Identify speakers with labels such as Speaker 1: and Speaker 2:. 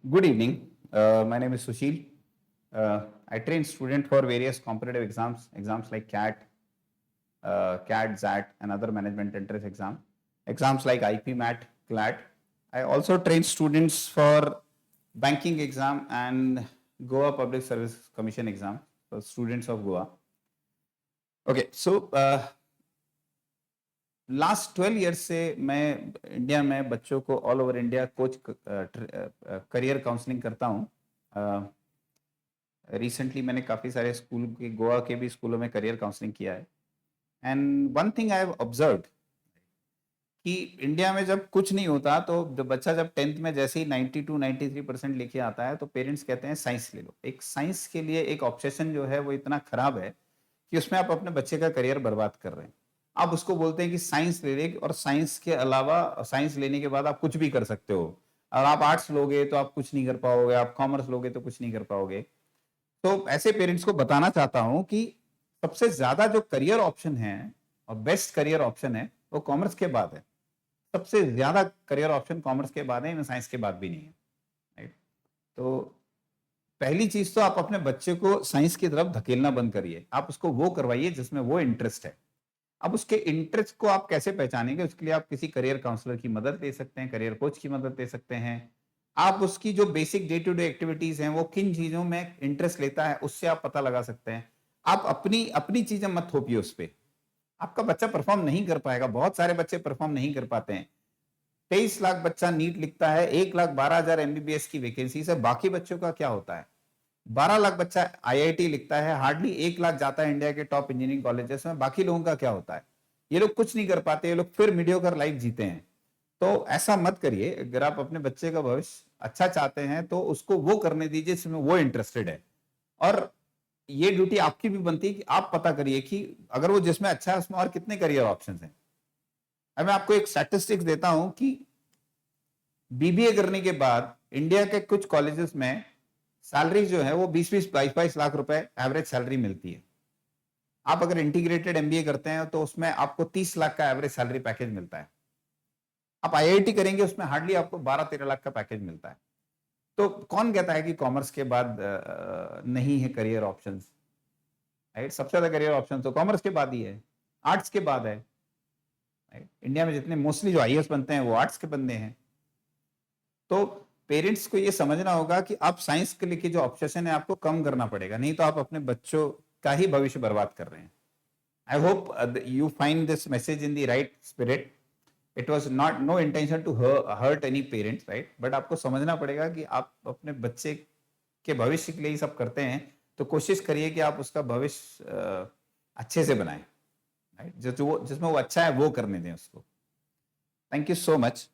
Speaker 1: Good evening. My name is Sushil. I train students for various competitive exams like CAT, ZAT, and other management entrance exams like IP, MAT, CLAT. I also train students for banking exam and Goa Public Service Commission exam for students of Goa. Okay, so last 12 years से मैं India में बच्चों को all over India coach career counselling करता हूँ। Recently मैंने काफ़ी सारे स्कूल के गोवा के भी स्कूलों में करियर काउंसलिंग किया है। And one thing I have observed कि इंडिया में जब कुछ नहीं होता तो बच्चा जब 10th में जैसे ही 92-93% लेके आता है तो पेरेंट्स कहते हैं साइंस ले लो। एक साइंस के लिए एक ऑब्सेशन जो है वो इतना खराब है कि उसमें आप अपने बच्चे का करियर बर्बाद कर रहे हैं। आप उसको बोलते हैं कि साइंस ले ले और साइंस के अलावा साइंस लेने के बाद आप कुछ भी कर सकते हो। और आप आर्ट्स लोगे तो आप कुछ नहीं कर पाओगे, आप कॉमर्स लोगे तो कुछ नहीं कर पाओगे। तो ऐसे पेरेंट्स को बताना चाहता हूं कि सबसे ज्यादा जो करियर ऑप्शन है और बेस्ट करियर ऑप्शन है वो कॉमर्स के बाद है। सबसे ज्यादा करियर ऑप्शन कॉमर्स के बाद है, साइंस के बाद भी नहीं है। राइट? तो पहली चीज तो आप अपने बच्चे को साइंस की तरफ धकेलना बंद करिए। आप उसको वो करवाइए जिसमें वो इंटरेस्ट है। अब उसके इंटरेस्ट को आप कैसे पहचानेंगे, उसके लिए आप किसी करियर काउंसलर की मदद ले सकते हैं, करियर कोच की मदद ले सकते हैं। आप उसकी जो basic day to day activities हैं वो किन चीजों में इंटरेस्ट लेता है उससे आप पता लगा सकते हैं। आप अपनी अपनी चीजें मत थोपिए उस पर। आपका बच्चा परफॉर्म नहीं कर पाएगा। बहुत सारे बच्चे परफॉर्म नहीं कर पाते हैं। 23 लाख बच्चा नीट लिखता है, 1,12,000 एमबीबीएस की वैकेंसी से, बाकी बच्चों का क्या होता है? 12 लाख बच्चा आईआईटी लिखता है, हार्डली 1 लाख जाता है इंडिया के टॉप इंजीनियरिंग कॉलेजेस में, बाकी लोगों का क्या होता है? ये लोग कुछ नहीं कर पाते, ये लोग फिर मीडियोकर लाइफ जीते हैं। तो ऐसा मत करिए। अगर आप अपने बच्चे का भविष्य अच्छा चाहते हैं तो उसको वो करने दीजिए जिसमें वो इंटरेस्टेड है। और ये ड्यूटी आपकी भी बनती है कि आप पता करिए कि अगर वो जिसमें अच्छा है उसमें और कितने करियर ऑप्शन हैं। अब मैं आपको एक स्टैटिस्टिक्स देता हूं कि बीबीए करने के बाद इंडिया के कुछ कॉलेजेस में सैलरी जो है वो 20-20, 22-22 लाख रुपए एवरेज सैलरी मिलती है। आप अगर इंटीग्रेटेड एमबीए करते हैं तो उसमें आपको 30 लाख का एवरेज सैलरी पैकेज मिलता है। आप आईआईटी करेंगे उसमें हार्डली आपको 12-13 लाख का पैकेज मिलता है। तो कौन कहता है कि कॉमर्स के बाद नहीं है करियर ऑप्शंस? राइट? सबसे ज्यादा करियर ऑप्शन तो कॉमर्स के बाद ही है, आर्ट्स के बाद है। राइट? इंडिया में जितने मोस्टली जो आईएएस बनते हैं वो आर्ट्स के बंदे हैं। तो पेरेंट्स को ये समझना होगा कि आप साइंस के लिए जो ऑब्सेशन है आपको कम करना पड़ेगा, नहीं तो आप अपने बच्चों का ही भविष्य बर्बाद कर रहे हैं। I hope you find this message in the right spirit. It was not no intention to hurt any parents, right? But आपको समझना पड़ेगा कि आप अपने बच्चे के भविष्य के लिए ही सब करते हैं, तो कोशिश करिए कि आप उसका भविष्य अच्छे से बनाएं। राइट? जो जिसमें वो अच्छा है वो करने दें उसको। Thank you so much.